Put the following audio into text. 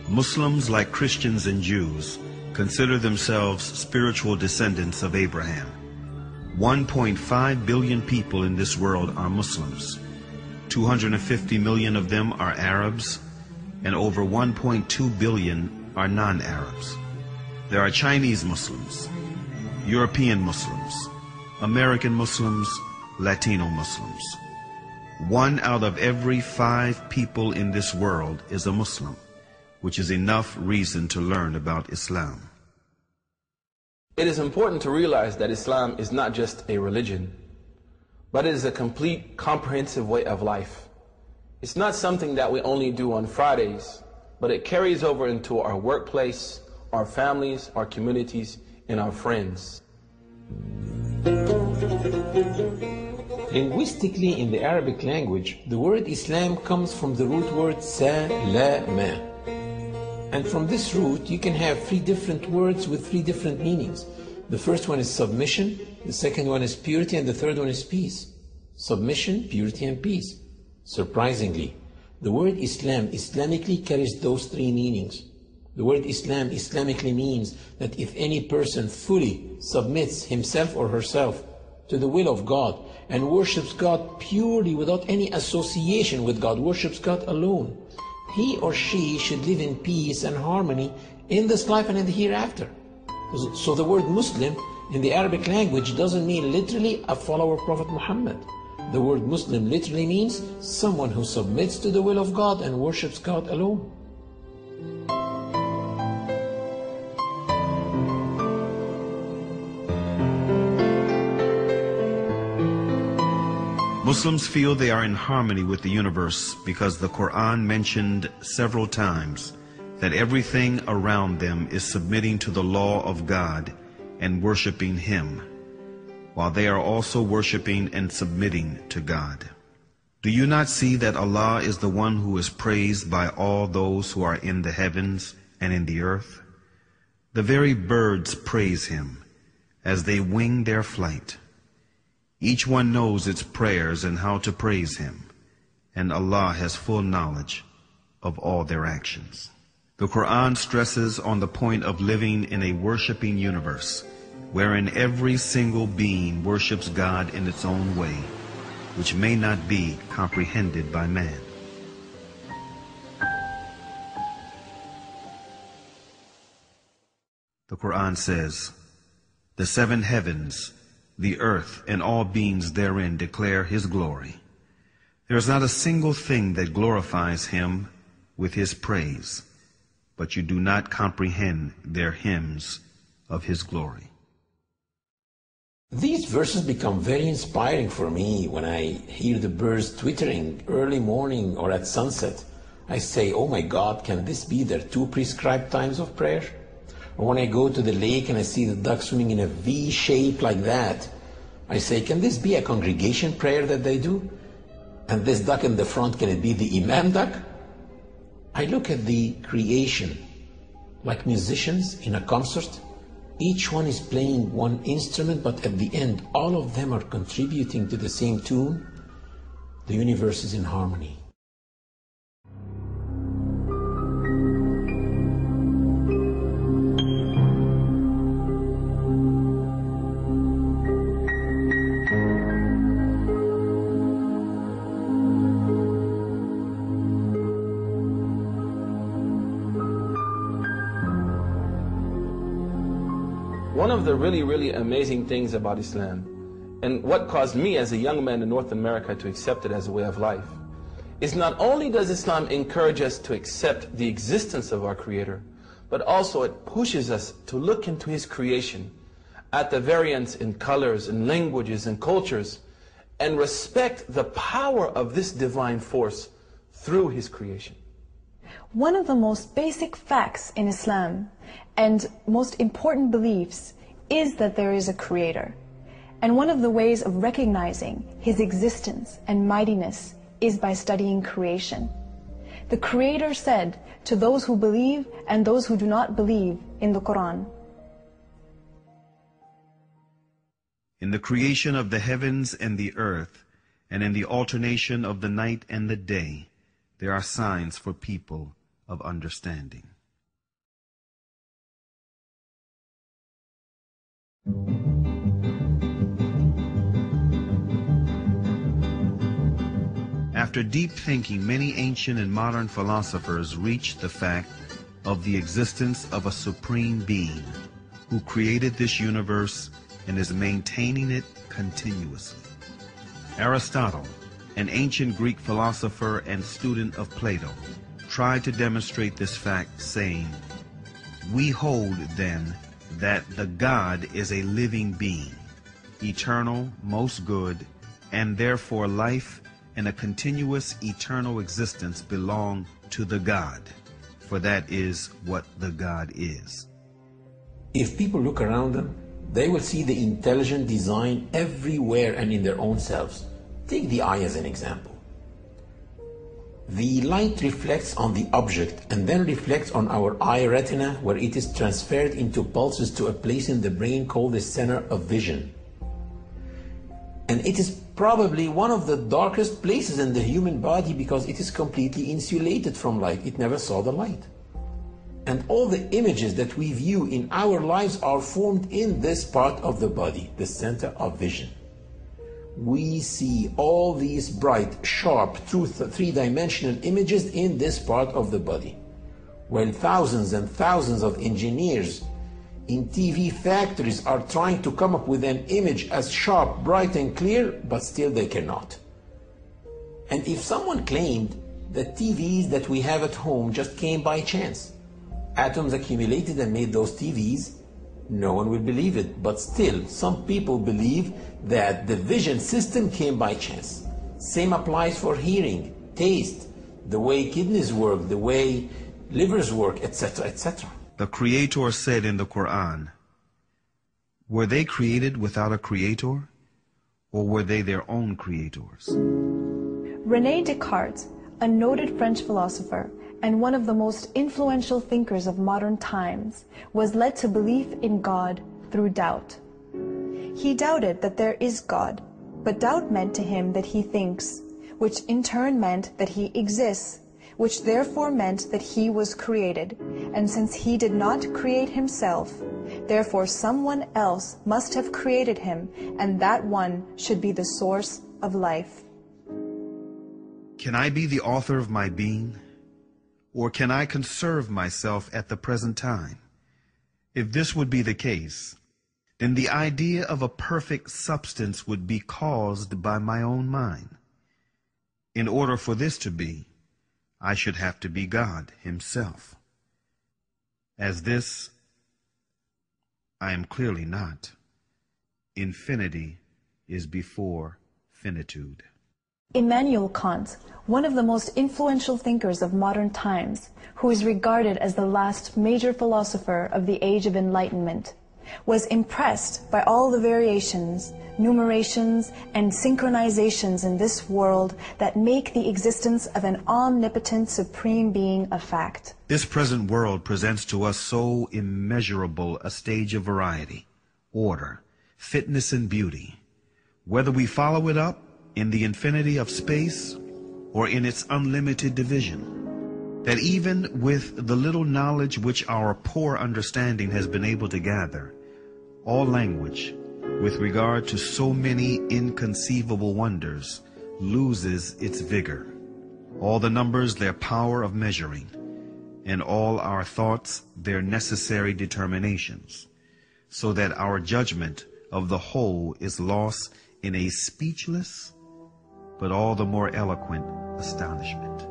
Muslims, like Christians and Jews, consider themselves spiritual descendants of Abraham. 1.5 billion people in this world are Muslims. 250 million of them are Arabs, and over 1.2 billion are non-Arabs. There are Chinese Muslims, European Muslims, American Muslims, Latino Muslims. 1 out of every 5 people in this world is a Muslim, which is enough reason to learn about Islam. It is important to realize that Islam is not just a religion, but it is a complete, comprehensive way of life. It's not something that we only do on Fridays, but it carries over into our workplace, our families, our communities, and our friends. Linguistically, in the Arabic language, the word Islam comes from the root word salama. And from this root, you can have 3 different words with 3 different meanings. The first one is submission, the second one is purity, and the third one is peace. Submission, purity, and peace. Surprisingly, the word Islam Islamically carries those 3 meanings. The word Islam Islamically means that if any person fully submits himself or herself to the will of God and worships God purely without any association with God, worships God alone, he or she should live in peace and harmony in this life and in the hereafter. So the word Muslim in the Arabic language doesn't mean literally a follower of Prophet Muhammad. The word Muslim literally means someone who submits to the will of God and worships God alone. Muslims feel they are in harmony with the universe because the Quran mentioned several times that everything around them is submitting to the law of God and worshiping Him, while they are also worshiping and submitting to God. Do you not see that Allah is the one who is praised by all those who are in the heavens and in the earth? The very birds praise Him as they wing their flight. Each one knows its prayers and how to praise Him, and Allah has full knowledge of all their actions. The Quran stresses on the point of living in a worshiping universe, wherein every single being worships God in its own way, which may not be comprehended by man. The Quran says, "The 7 heavens, the earth, and all beings therein declare His glory. There is not a single thing that glorifies Him with His praise, but you do not comprehend their hymns of His glory." These verses become very inspiring for me when I hear the birds twittering early morning or at sunset. I say, oh my God, can this be their 2 prescribed times of prayer? Or when I go to the lake and I see the ducks swimming in a V shape like that, I say, can this be a congregation prayer that they do? And this duck in the front, can it be the Imam duck? I look at the creation like musicians in a concert. Each one is playing one instrument, but at the end, all of them are contributing to the same tune. The universe is in harmony. One of the really amazing things about Islam, and what caused me as a young man in North America to accept it as a way of life, is not only does Islam encourage us to accept the existence of our Creator, but also it pushes us to look into His creation, at the variance in colors and languages and cultures, and respect the power of this divine force through His creation. One of the most basic facts in Islam and most important beliefs is that there is a Creator. And one of the ways of recognizing His existence and mightiness is by studying creation. The Creator said to those who believe and those who do not believe in the Quran, "In the creation of the heavens and the earth, and in the alternation of the night and the day, there are signs for people of understanding." After deep thinking, many ancient and modern philosophers reached the fact of the existence of a supreme being who created this universe and is maintaining it continuously. Aristotle, an ancient Greek philosopher and student of Plato, tried to demonstrate this fact, saying, "We hold, then, that the God is a living being, eternal, most good, and therefore life and a continuous eternal existence belong to the God, for that is what the God is." If people look around them, they will see the intelligent design everywhere and in their own selves. Take the eye as an example. The light reflects on the object and then reflects on our eye retina, where it is transferred into pulses to a place in the brain called the center of vision. And it is probably one of the darkest places in the human body because it is completely insulated from light. It never saw the light. And all the images that we view in our lives are formed in this part of the body, the center of vision. We see all these bright, sharp, three-dimensional images in this part of the body, while thousands and thousands of engineers in TV factories are trying to come up with an image as sharp, bright, and clear, but still they cannot. And if someone claimed that TVs that we have at home just came by chance, atoms accumulated and made those TVs, no one will believe it. But still, some people believe that the vision system came by chance. Same applies for hearing, taste, the way kidneys work, the way livers work, etc., etc. The Creator said in the Quran, "Were they created without a creator, or were they their own creators?" René Descartes, a noted French philosopher and one of the most influential thinkers of modern times, was led to belief in God through doubt. He doubted that there is God, but doubt meant to him that he thinks, which in turn meant that he exists, which therefore meant that he was created. And since he did not create himself, therefore someone else must have created him, and that one should be the source of life. Can I be the author of my being? Or can I conserve myself at the present time? If this would be the case, then the idea of a perfect substance would be caused by my own mind. In order for this to be, I should have to be God himself. As this, I am clearly not. Infinity is before finitude. Immanuel Kant, one of the most influential thinkers of modern times, who is regarded as the last major philosopher of the Age of Enlightenment, was impressed by all the variations, numerations, and synchronizations in this world that make the existence of an omnipotent supreme being a fact. This present world presents to us so immeasurable a stage of variety, order, fitness, and beauty, whether we follow it up in the infinity of space or in its unlimited division, that even with the little knowledge which our poor understanding has been able to gather, all language, with regard to so many inconceivable wonders, loses its vigor, all the numbers their power of measuring, and all our thoughts their necessary determinations, so that our judgment of the whole is lost in a speechless but all the more eloquent astonishment.